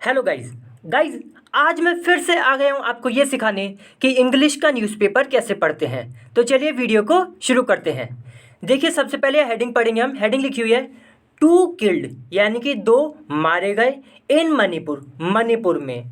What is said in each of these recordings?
Hello guys guys आज मैं फिर से आ गया हूँ आपको ये सिखाने कि इंग्लिश का न्यूज़पेपर कैसे पढ़ते हैं। तो चलिए वीडियो को शुरू करते हैं। देखिए सबसे पहले हेडिंग पढ़ेंगे हम। हेडिंग लिखी हुई है टू किल्ड, यानी कि दो मारे गए इन मणिपुर, मणिपुर में,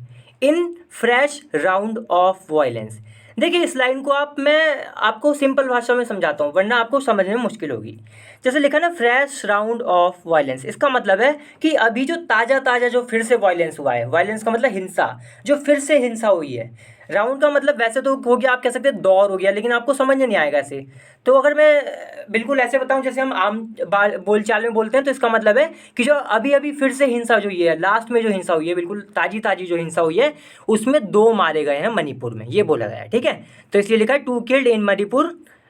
इन फ्रेश राउंड ऑफ वायलेंस। देखिए इस लाइन को मैं आपको सिंपल भाषा में समझाता हूँ, वरना आपको समझने में मुश्किल होगी। जैसे लिखा ना, फ्रेश राउंड ऑफ वायलेंस, इसका मतलब है कि अभी जो ताज़ा ताज़ा जो फिर से वायलेंस हुआ है। वायलेंस का मतलब हिंसा, जो फिर से हिंसा हुई है। राउंड का मतलब वैसे तो हो गया, आप कह सकते हैं दौर हो गया, लेकिन आपको समझ नहीं आएगा ऐसे। तो अगर मैं बिल्कुल ऐसे बताऊं जैसे हम आम बोलचाल में बोलते हैं, तो इसका मतलब है कि जो अभी अभी फिर से हिंसा जो हुई है, लास्ट में जो हिंसा हुई है, बिल्कुल ताज़ी ताज़ी जो हिंसा हुई है, उसमें दो मारे गए हैं मणिपुर में, ये बोला गया है। ठीक है, तो इसलिए लिखा है two killed in Manipur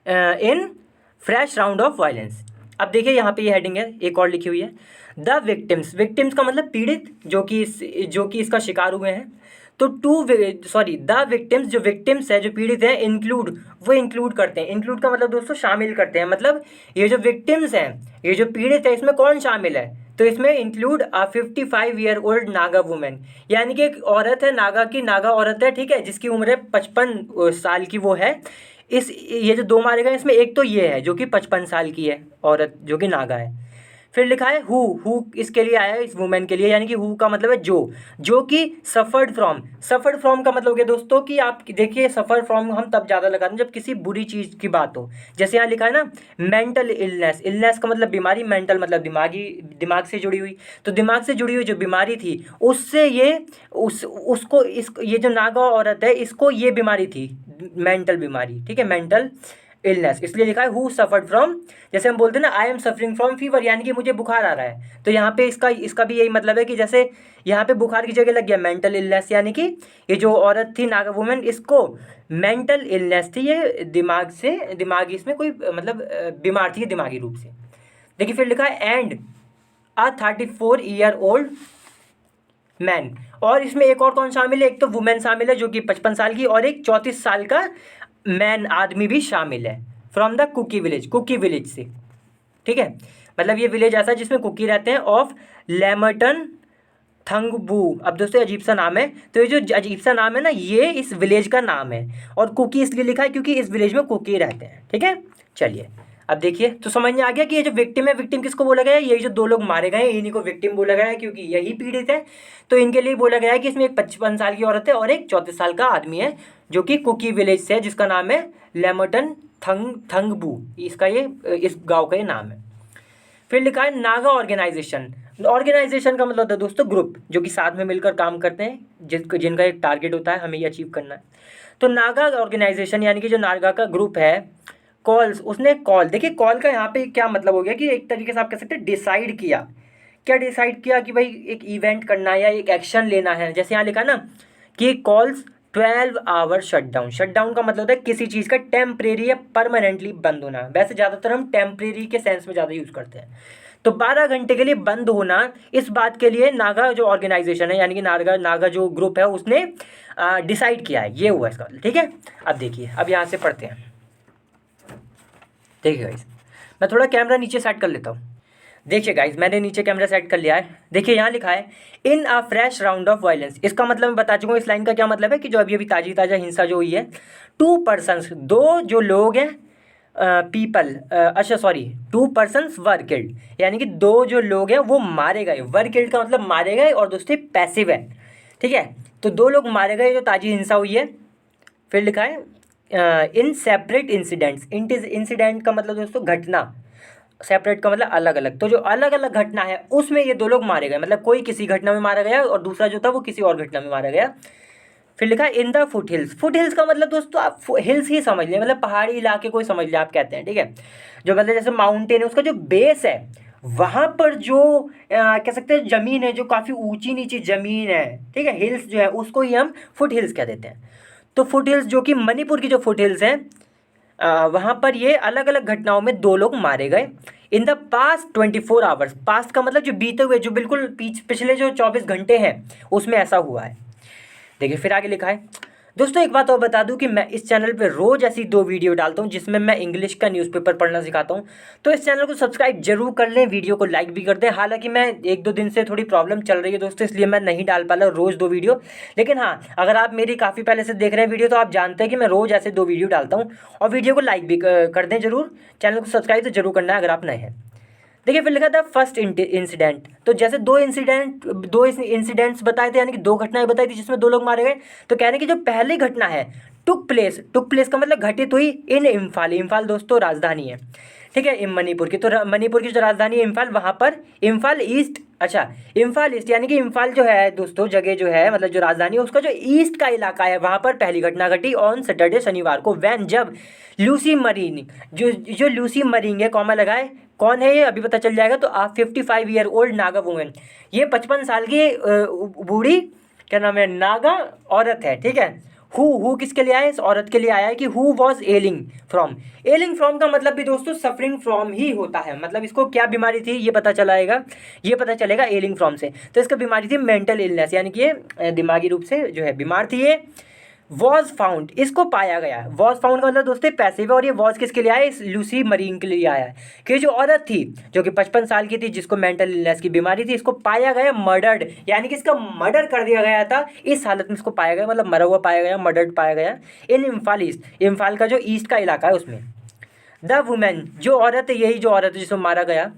in fresh round of violence. अब देखिए यहाँ पे ये हेडिंग है, एक और लिखी हुई है द विक्टिम्स। विक्टिम्स का मतलब पीड़ित, जो कि इसका शिकार हुए हैं। तो द विक्टिम्स, जो विक्टिम्स है, जो पीड़ित है, वो इंक्लूड करते हैं। इंक्लूड का मतलब दोस्तों शामिल करते हैं। मतलब ये जो विक्टिम्स हैं, ये जो पीड़ित है, इसमें कौन शामिल है? तो इसमें इंक्लूड 55-year-old नागा वुमेन, यानी कि एक औरत है, नागा औरत है, ठीक है, जिसकी उम्र है 55 साल की वो है। ये जो दो मारे गए इसमें एक तो ये है जो कि 55 साल की है औरत, जो कि नागा है। फिर लिखा है हु इसके लिए आया है, इस वुमेन के लिए, यानी कि हु का मतलब है जो कि सफ़र्ड फ्रॉम का मतलब हो गया दोस्तों कि आप देखिए सफ़र फ्रॉम हम तब ज़्यादा लगाते हैं जब किसी बुरी चीज़ की बात हो। जैसे यहाँ लिखा है ना मेंटल इलनेस का मतलब बीमारी, मेंटल मतलब दिमाग से जुड़ी हुई। तो दिमाग से जुड़ी हुई जो बीमारी थी, उससे ये जो नागा औरत है, इसको ये बीमारी थी, मेंटल बीमारी, ठीक है, मेंटल इलनेस। इसलिए लिखा है हु सफर्ड फ्रॉम। जैसे हम बोलते हैं ना I am suffering from fever, यानी कि मुझे बुखार आ रहा है। तो यहाँ पे इसका भी यही मतलब है कि जैसे यहाँ पे बुखार की जगह लग गया मेंटल इलनेस, यानी कि ये जो औरत थी नागा वुमेन, इसको मेंटल इलनेस थी, ये दिमागी इसमें कोई मतलब बीमार थी दिमागी रूप से। देखिए फिर लिखा है एंड अ 34-year-old मैन। और इसमें एक और कौन शामिल है? एक तो वुमेन शामिल है जो कि 55 साल की, और एक 34 साल का मैन आदमी भी शामिल है, फ्रॉम द कुकी विलेज से। ठीक है, मतलब ये विलेज ऐसा है जिसमें कुकी रहते हैं, ऑफ लेमर्टन थंगबू। अब दोस्तों अजीब सा नाम है, तो ये जो अजीब सा नाम है ना, ये इस विलेज का नाम है। और कुकी इसलिए लिखा है क्योंकि इस विलेज में कुकी रहते हैं। ठीक है, चलिए अब देखिए, तो समझ में आ गया कि ये जो विक्टिम है, विक्टिम किसको बोला गया है? यही जो दो लोग मारे गए हैं, इन्हीं को विक्टिम बोला गया है, क्योंकि यही पीड़ित है। तो इनके लिए बोला गया है कि इसमें एक 55 साल की औरत है और एक 34 साल का आदमी है, जो कि कुकी विलेज से है, जिसका नाम है लेमर्टन थंगबू। इसका ये इस गाँव का ये नाम है। फिर लिखा है नागा ऑर्गेनाइजेशन। ऑर्गेनाइजेशन का मतलब होता है दोस्तों ग्रुप, जो कि साथ में मिलकर काम करते हैं, जिनका एक टारगेट होता है, हमें ये अचीव करना है। तो नागा ऑर्गेनाइजेशन, यानी कि जो नागा का ग्रुप है, कॉल्स, उसने कॉल, देखिए कॉल का यहाँ पे क्या मतलब हो गया कि एक तरीके से आप कह सकते हैं डिसाइड किया। क्या डिसाइड किया? कि भाई एक इवेंट करना है या एक एक्शन लेना है। जैसे यहाँ लिखा ना कि कॉल्स 12 आवर शटडाउन का मतलब होता है किसी चीज़ का टेम्परेरी या परमानेंटली बंद होना। वैसे ज़्यादातर हम टेम्परेरी के सेंस में ज़्यादा यूज़ करते हैं। तो 12 घंटे के लिए बंद होना, इस बात के लिए नागा जो ऑर्गेनाइजेशन है, यानी कि नागा जो ग्रुप है, उसने डिसाइड किया है। ये हुआ इसका मतलब। ठीक है, अब देखिए, अब यहाँ से पढ़ते हैं। देखिए गाइस, मैं थोड़ा कैमरा नीचे सेट कर लेता हूँ। देखिए गाइस, मैंने नीचे कैमरा सेट कर लिया है। देखिए यहाँ लिखा है in a fresh round of violence. इसका मतलब मैं बता चुका हूँ। इस लाइन का क्या मतलब है कि जो अभी अभी ताज़ा हिंसा जो हुई है, 2 पर्सन्स, दो जो लोग हैं, अच्छा 2 पर्सन्स वर किल्ड, यानी कि दो जो लोग हैं वो मारे गए। वर किल्ड का मतलब मारे गए, और दोस्तों पैसिव है। ठीक है, तो दो लोग मारे गए जो ताज़ी हिंसा हुई है। फिर लिखा है इन सेपरेट इंसिडेंट्स। इंसिडेंट का मतलब दोस्तों घटना, सेपरेट का मतलब अलग अलग। तो जो अलग अलग घटना है उसमें ये दो लोग मारे गए, मतलब कोई किसी घटना में मारा गया और दूसरा जो था वो किसी और घटना में मारा गया। फिर लिखा है in the foot hills. Foot hills का मतलब दोस्तों आप हिल्स ही समझ लें, मतलब पहाड़ी इलाके को ही समझ लें, आप कहते हैं। ठीक है, जो मतलब जैसे माउंटेन है, उसका जो बेस है, वहाँ पर जो कह सकते हैं ज़मीन है, जो काफ़ी ऊंची नीची ज़मीन है, ठीक है, हिल्स जो है, उसको ही हम फुट हिल्स कह देते हैं। तो फुट हिल्स, जो कि मणिपुर की जो फुट हिल्स हैं, वहाँ पर ये अलग अलग घटनाओं में दो लोग मारे गए in the past 24 hours. Past का मतलब जो बीते हुए, जो बिल्कुल पिछले जो 24 घंटे हैं, उसमें ऐसा हुआ है। देखिए फिर आगे लिखा है दोस्तों एक बात और बता दूं कि मैं इस चैनल पे रोज़ ऐसी 2 वीडियो डालता हूं जिसमें मैं इंग्लिश का न्यूज़पेपर पढ़ना सिखाता हूं। तो इस चैनल को सब्सक्राइब जरूर कर लें, वीडियो को लाइक भी कर दें। हालांकि मैं 1-2 दिन से थोड़ी प्रॉब्लम चल रही है दोस्तों, इसलिए मैं नहीं डाल पा रहा रोज़ 2 वीडियो। लेकिन हाँ, अगर आप मेरी काफ़ी पहले से देख रहे हैं वीडियो तो आप जानते हैं कि मैं रोज़ ऐसे 2 वीडियो डालता हूँ। और वीडियो को लाइक भी कर दें जरूर, चैनल को सब्सक्राइब तो जरूर करना है अगर आप नए हैं। देखिए फिर लिखा था फर्स्ट इंसिडेंट। तो जैसे दो इंसिडेंट्स बताए थे, यानी कि 2 घटनाएं बताई थी जिसमें 2 लोग मारे गए। तो कह रहे हैं कि जो पहली घटना है टुक प्लेस का मतलब घटित हुई इन इम्फाल। इम्फाल दोस्तों राजधानी है, ठीक है, मणिपुर की। तो मणिपुर की जो राजधानी है इम्फाल, वहाँ पर इम्फाल ईस्ट, अच्छा इम्फाल ईस्ट यानी कि इम्फाल जो है दोस्तों जगह जो है, मतलब जो राजधानी है उसका जो ईस्ट का इलाका है वहाँ पर पहली घटना घटी ऑन सैटरडे, शनिवार को। वैन जब लूसी मरीन, जो लूसी मरीन है, कॉमा लगाए, कौन है ये अभी पता चल जाएगा। तो आप 55 ईयर ओल्ड नागा वुमेन, ये 55 साल की बूढ़ी, क्या नाम है, नागा औरत है, ठीक है। हु किसके लिए आया, इस औरत के लिए आया है कि हु वॉज एलिंग फ्रॉम। एलिंग फ्रॉम का मतलब भी दोस्तों सफरिंग फ्रॉम ही होता है। मतलब इसको क्या बीमारी थी ये पता चलेगा एलिंग फ्रॉम से। तो इसका बीमारी थी मेंटल इलनेस, यानी कि ये दिमागी रूप से जो है बीमार थी ये। वॉज फाउंड, इसको पाया गया। वॉज फाउंड का मतलब दोस्तों पैसिव है, और ये वॉज किसके लिए आया, इस लूसी मरीन के लिए आया है कि जो औरत थी जो कि 55 साल की थी जिसको मेंटल इलनेस की बीमारी थी, इसको पाया गया मर्डर्ड, यानी कि इसका मर्डर कर दिया गया था। इस हालत में इसको पाया गया, मतलब मरा हुआ पाया गया, मर्डर्ड पाया गया इन इम्फाल ईस्ट, इम्फाल का जो ईस्ट का इलाका है उसमें। द वुमेन, जो औरत है, यही जो औरत है जिसको मारा गया,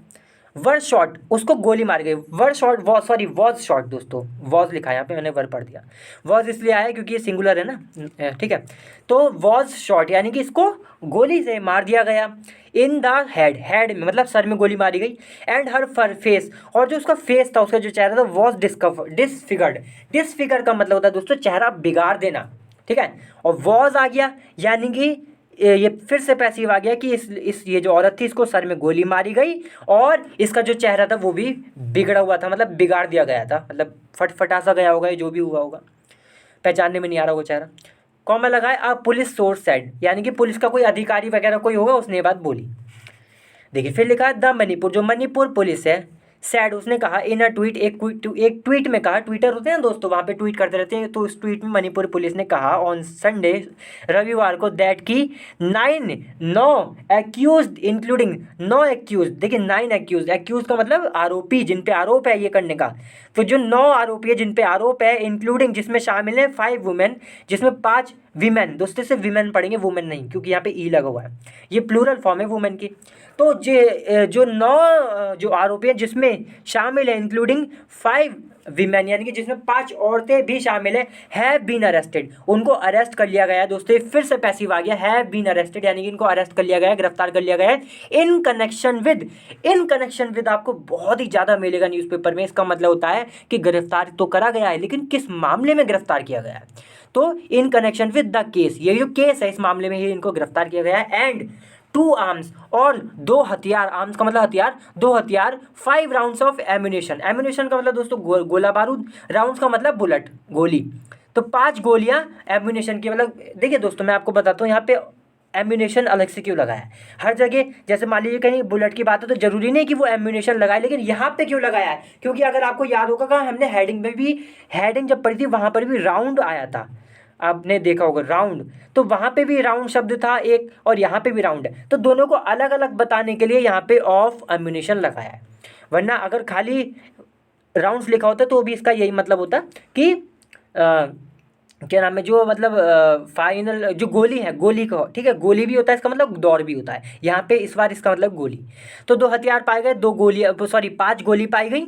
वर शॉट, उसको गोली मार गई। वर शॉट वॉज शॉट दोस्तों, वॉज लिखा है यहाँ पे, मैंने वर पढ़ दिया। वॉज इसलिए आया क्योंकि ये सिंगुलर है ना, ठीक है। तो वॉज शॉट यानी कि इसको गोली से मार दिया गया। इन द हेड में मतलब सर में गोली मारी गई। एंड हर फेस, और जो उसका फेस था, उसका जो चेहरा था, वॉज डिसफिगर्ड। डिसफिगर का मतलब होता है दोस्तों चेहरा बिगाड़ देना, ठीक है। और वॉज आ गया यानी कि ये फिर से पैसिव आ गया कि इस ये जो औरत थी इसको सर में गोली मारी गई और इसका जो चेहरा था वो भी बिगड़ा हुआ था, मतलब बिगाड़ दिया गया था, मतलब फटा सा गया होगा, ये जो भी हुआ होगा, पहचानने में नहीं आ रहा होगा चेहरा। कॉमा लगाए अ पुलिस सोर्स सेड, यानी कि पुलिस का कोई अधिकारी वगैरह कोई होगा उसने ये बात बोली। देखिए फिर लिखा है द मणिपुर, जो मणिपुर पुलिस है, सैड, उसने कहा इन अ ट्वीट, एक ट्वीट में कहा, ट्विटर होते हैं दोस्तों वहाँ पे ट्वीट करते रहते हैं, तो उस ट्वीट में मणिपुर पुलिस ने कहा ऑन संडे, रविवार को, दैट की 9 एक्यूज्ड इंक्लूडिंग 9 एक्यूज, देखिए 9 एक्यूज का मतलब आरोपी, जिन पे आरोप है ये करने का। तो जो 9 आरोपी है जिन पे आरोप है, इंक्लूडिंग जिसमें शामिल है 5 वुमेन, जिसमें 5 विमेन, दोस्तों से विमेन पढ़ेंगे, वुमेन नहीं, क्योंकि यहाँ पे ई लगा हुआ है, ये प्लूरल फॉर्म है वुमेन की। तो जो 9 जो आरोपी हैं जिसमें शामिल है इंक्लूडिंग 5 विमेन, यानी कि जिसमें 5 औरतें भी शामिल है, हैव बीन अरेस्टेड, उनको अरेस्ट कर लिया गया है। दोस्तों फिर से पैसिव आ गया, हैव बीन अरेस्टेड, यानी कि इनको अरेस्ट कर लिया गया है, गिरफ्तार कर लिया गया है। इन कनेक्शन विद आपको बहुत ही ज़्यादा मिलेगा न्यूज़पेपर में। इसका मतलब होता है कि गिरफ्तार तो करा गया है, लेकिन किस मामले में गिरफ्तार किया गया है। तो in connection with the case, ये जो केस है इस मामले में ही इनको गिरफ्तार किया गया है। एंड 2 आर्म्स, और 2 हथियार, आर्म्स का मतलब हथियार, 2 हथियार, 5 राउंड्स ऑफ एम्यूनेशन, एम्यूनेशन का मतलब दोस्तों गोला बारूद, राउंड्स का मतलब बुलेट, गोली। तो 5 गोलियां एम्यूनेशन की, मतलब देखिए दोस्तों मैं आपको बताता हूँ यहाँ पे एम्यूनेशन अलग से क्यों लगाया है। हर जगह जैसे मान लीजिए कहीं बुलेट की बात है तो जरूरी नहीं कि वो एम्यूनेशन लगाए, लेकिन यहाँ पे क्यों लगाया है, क्योंकि अगर आपको याद होगा कि हमने हेडिंग में भी, हेडिंग जब पढ़ी थी वहाँ पर भी राउंड आया था, आपने देखा होगा राउंड, तो वहाँ पे भी राउंड शब्द था एक, और यहाँ पे भी राउंड है, तो दोनों को अलग अलग बताने के लिए यहाँ पे ऑफ एम्यूनेशन लगाया है। वरना अगर खाली राउंड्स लिखा होता तो भी इसका यही मतलब होता कि क्या नाम है, जो मतलब फाइनल जो गोली है, गोली का, ठीक है, गोली भी होता है इसका मतलब दौर भी होता है, यहाँ पे इस बार इसका मतलब गोली। तो 2 हथियार पाए गए, 2 गोली, सॉरी 5 गोली पाई गई,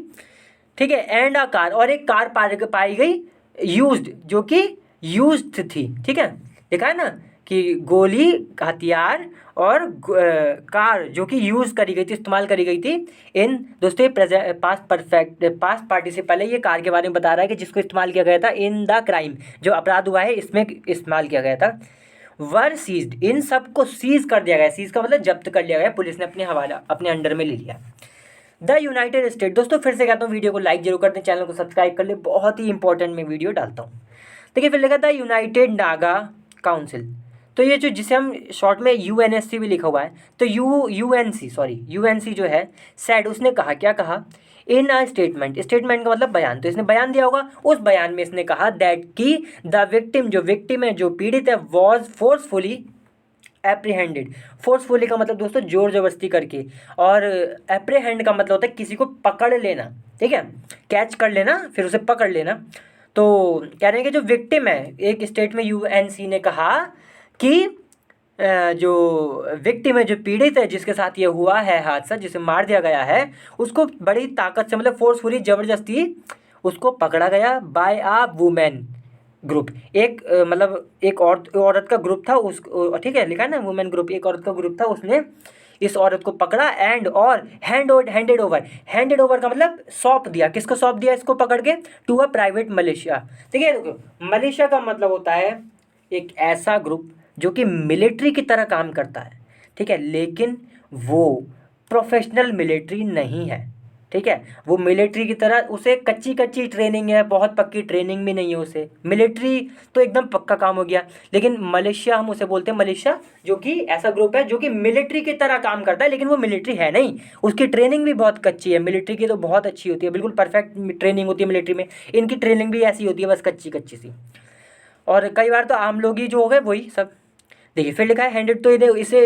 ठीक है। एंड अ कार, और एक कार पाई गई यूज्ड, जो कि यूज्ड थी, ठीक है, देखा है ना कि गोली, हथियार और कार जो कि यूज़ करी गई थी, इस्तेमाल करी गई थी। इन दोस्तों ये पास्ट पार्टिसिपल है, ये कार के बारे में बता रहा है कि जिसको इस्तेमाल किया गया था इन द क्राइम, जो अपराध हुआ है इसमें इस्तेमाल किया गया था। वर सीज्ड, इन सब को सीज कर दिया गया, सीज का मतलब जब्त कर लिया गया, पुलिस ने अपने हवाला, अपने अंडर में ले लिया। द यूनाइटेड स्टेट, दोस्तों फिर से कहता हूँ वीडियो को लाइक जरूर कर दें, चैनल को सब्सक्राइब कर ले, बहुत ही इंपॉर्टेंट मैं वीडियो डालता हूँ। देखिए फिर लिखा था यूनाइटेड नागा काउंसिल, तो ये जो जिसे हम शॉर्ट में यूएनएससी भी लिखा हुआ है, तो यूएनसी जो है सैड, उसने कहा, क्या कहा, इन अ स्टेटमेंट, स्टेटमेंट का मतलब बयान, तो इसने बयान दिया होगा, उस बयान में इसने कहा दैट कि द विक्टिम, जो विक्टिम है, जो पीड़ित है, वॉज फोर्सफुली एप्रीहेंडेड। फोर्सफुली का मतलब दोस्तों जोर जबरदस्ती करके, और एप्रीहेंड का मतलब होता है किसी को पकड़ लेना, ठीक है, कैच कर लेना फिर उसे पकड़ लेना। तो कह रहे हैं कि जो विक्टिम है, एक स्टेट में यूएनसी ने कहा कि जो विक्टिम है, जो पीड़ित है, जिसके साथ ये हुआ है हादसा, जिसे मार दिया गया है, उसको बड़ी ताकत से, मतलब फोर्सफुली, ज़बरदस्ती उसको पकड़ा गया बाय आ वुमेन ग्रुप। एक मतलब एक औरत का ग्रुप था, उस, ठीक है, लिखा है ना वुमेन ग्रुप, एक औरत का ग्रुप था, उसने इस औरत को पकड़ा एंड और हैंडेड ओवर। हैंडेड ओवर का मतलब सौंप दिया, किसको सौंप दिया इसको पकड़ के? To a private Malaysia. ठीक है, देखो मलेशिया का मतलब होता है एक ऐसा ग्रुप जो कि मिलिट्री की तरह काम करता है, ठीक है, लेकिन वो प्रोफेशनल मिलिट्री नहीं है, ठीक है, वो मिलिट्री की तरह, उसे कच्ची कच्ची ट्रेनिंग है, बहुत पक्की ट्रेनिंग भी नहीं है उसे। मिलिट्री तो एकदम पक्का काम हो गया, लेकिन मलेशिया हम उसे बोलते हैं, मलेशिया जो कि ऐसा ग्रुप है जो कि मिलिट्री की तरह काम करता है, लेकिन वो मिलिट्री है नहीं, उसकी ट्रेनिंग भी बहुत कच्ची है। मिलिट्री की तो बहुत अच्छी होती है, बिल्कुल परफेक्ट ट्रेनिंग होती है मिलिट्री में, इनकी ट्रेनिंग भी ऐसी होती है, बस कच्ची कच्ची सी। और कई बार तो आम लोग ही जो हो गए वही सब। देखिए फिर लिखा है हैंडेड, तो इसे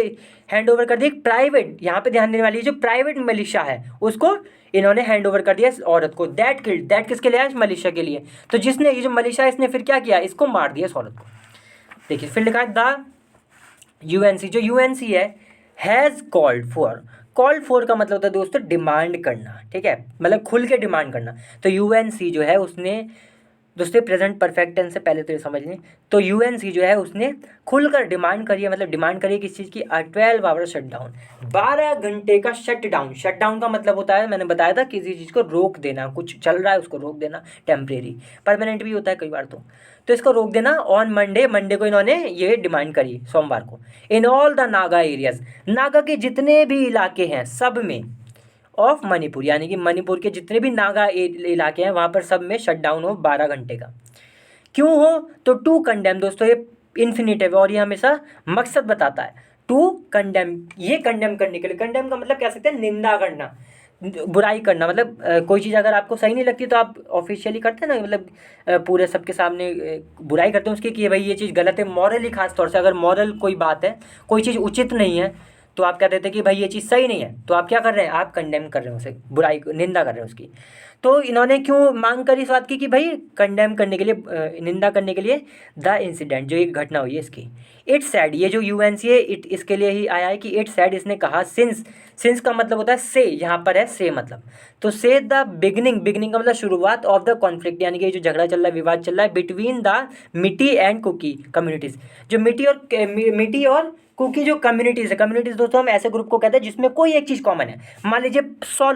हैंड ओवर कर दिया प्राइवेट, यहाँ पे ध्यान देने वाली जो प्राइवेट मलिशा है उसको इन्होंने हैंड ओवर कर दिया इस औरत को। दैट किल्ड, दैट किसके लिए है? मलिशा के लिए। तो जिसने, ये जो मलिशा है, इसने फिर क्या किया? इसको मार दिया इस औरत को। देखिए फिर लिखा है द यूएनसी, जो यूएनसी है, हैज़ कॉल्ड फॉर का मतलब होता है दोस्तों डिमांड करना, ठीक है, मतलब खुल के डिमांड करना। तो यूएनसी जो है उसने, दोस्तों प्रेजेंट परफेक्ट टेंस से पहले तो ये समझ लें, तो यूएनसी जो है उसने खुलकर डिमांड करी है, मतलब डिमांड करी है किस चीज़ की? 12 आवर शटडाउन, 12 घंटे का शटडाउन। शटडाउन का मतलब होता है, मैंने बताया था, किसी चीज़ को रोक देना, कुछ चल रहा है उसको रोक देना, टेम्परेरी, परमानेंट भी होता है कई बार तो इसको रोक देना। ऑन मंडे को इन्होंने ये डिमांड करी, सोमवार को, in all the Naga areas, Naga के जितने भी इलाके हैं सब में, ऑफ मणिपुर, यानी कि मणिपुर के जितने भी नागा इलाके हैं वहाँ पर सब में शटडाउन हो 12 घंटे का। क्यों हो? तो टू कंडेम, दोस्तों ये इन्फिनिटिव और ये हमेशा मकसद बताता है। टू कंडेम, ये कंडेम करने के लिए, कंडेम का मतलब कह सकते हैं निंदा करना, बुराई करना, मतलब कोई चीज़ अगर आपको सही नहीं लगती तो आप ऑफिशियली करते हैं ना, मतलब पूरे सबके सामने बुराई करते हैं उसकी कि भाई ये चीज़ गलत है, मॉरली खास तौर से अगर मॉरल कोई बात है, कोई चीज़ उचित नहीं है, तो आप कह देते हैं कि भाई ये चीज़ सही नहीं है, तो आप क्या कर रहे हैं? आप कंडेम कर रहे हो उसे, बुराई, निंदा कर रहे हो उसकी। तो इन्होंने क्यों मांग करी इस बात की कि भाई कंडेम करने के लिए, निंदा करने के लिए द इंसिडेंट, जो एक घटना हुई है इसकी। इट्स सैड, ये जो यूएनसी है इट इसके लिए ही आया है कि इट्स सैड, इसने कहा सिंस का मतलब होता है से, यहाँ पर है से मतलब, तो से द बिगनिंग का मतलब शुरुआत, ऑफ द कॉन्फ्लिक्ट, यानी कि जो झगड़ा चल रहा है, विवाद चल रहा है, बिटवीन द मिट्टी एंड कुकी कम्युनिटीज़, जो मिट्टी और कुकी जो कम्युनिटीज़ है, कम्युनिटीज़ दोस्तों हम ऐसे ग्रुप को कहते हैं जिसमें कोई एक चीज़ कॉमन है। मान लीजिए 100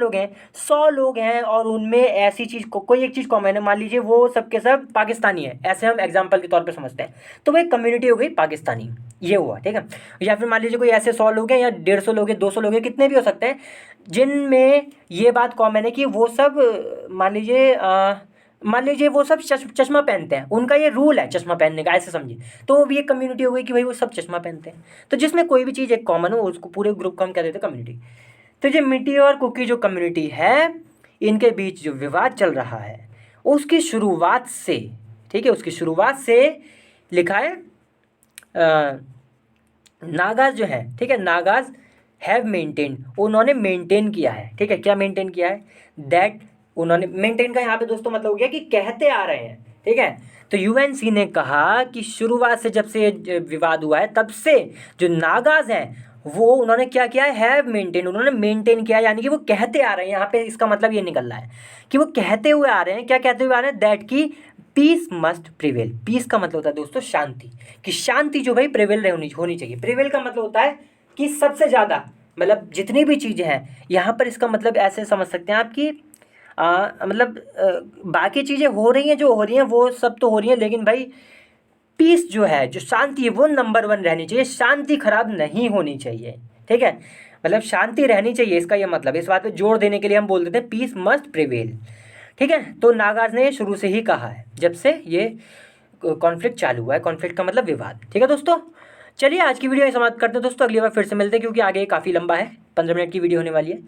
लोग हैं और उनमें ऐसी चीज़ कोई एक चीज़ कॉमन है, मान लीजिए वो सब के सब पाकिस्तानी है, ऐसे हम एग्जाम्पल के तौर पे समझते हैं, तो वो एक कम्युनिटी हो गई पाकिस्तानी, ये हुआ, ठीक है। या फिर मान लीजिए कोई ऐसे 100 लोग हैं या 150 लोग हैं, 200 लोग हैं, कितने भी हो सकते हैं, जिनमें ये बात कॉमन है कि वो सब, मान लीजिए वो सब चश्मा पहनते हैं, उनका ये रूल है चश्मा पहनने का, ऐसे समझिए, तो वो भी एक कम्युनिटी हो गई कि भाई वो सब चश्मा पहनते हैं। तो जिसमें कोई भी चीज़ एक कॉमन हो उसको पूरे ग्रुप को हम कह देते हैं कम्युनिटी। तो ये मिट्टी और कुकी जो कम्युनिटी है, इनके बीच जो विवाद चल रहा है उसकी शुरुआत से, ठीक है, उसकी शुरुआत से लिखा है नागाज जो है, ठीक है, नागाज हैव मेंटेन, उन्होंने मेंटेन किया है, ठीक है, क्या मेंटेन किया है? दैट, उन्होंने मेंटेन का यहाँ पे दोस्तों मतलब हो गया कि कहते आ रहे हैं, ठीक है। तो यूएनसी ने कहा कि शुरुआत से, जब से ये विवाद हुआ है तब से जो नागाज हैं वो उन्होंने क्या किया है? हैव मेंटेन, उन्होंने मेंटेन किया, यानी कि वो कहते आ रहे हैं। यहाँ पे इसका मतलब ये निकल रहा है कि वो कहते हुए आ रहे हैं, क्या कहते हुए आ रहे हैं? दैट की पीस मस्ट प्रिवेल। पीस का मतलब होता है दोस्तों शांति, कि शांति जो भाई प्रिवेल होनी चाहिए। प्रिवेल का मतलब होता है कि सबसे ज़्यादा, मतलब जितनी भी चीज़ें हैं यहाँ पर, इसका मतलब ऐसे समझ सकते हैं आप कि मतलब बाकी चीज़ें हो रही हैं, जो हो रही हैं वो सब तो हो रही हैं, लेकिन भाई पीस जो है, जो शांति है, वो नंबर 1 रहनी चाहिए, शांति खराब नहीं होनी चाहिए, ठीक है, मतलब शांति रहनी चाहिए, इसका ये मतलब, इस बात पे जोर देने के लिए हम बोल देते हैं पीस मस्ट प्रिवेल, ठीक है। तो नागाज ने शुरू से ही कहा है, जब से ये कॉन्फ्लिक्ट चालू हुआ है, कॉन्फ्लिक्ट का मतलब विवाद, ठीक है दोस्तों। चलिए आज की वीडियो में समाप्त करते हैं दोस्तों, अगली बार फिर से मिलते हैं, क्योंकि आगे काफ़ी लंबा है, 15 मिनट की वीडियो होने वाली है।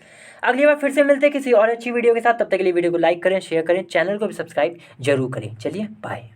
अगली बार फिर से मिलते हैं किसी और अच्छी वीडियो के साथ, तब तक के लिए वीडियो को लाइक करें, शेयर करें, चैनल को भी सब्सक्राइब जरूर करें। चलिए बाय।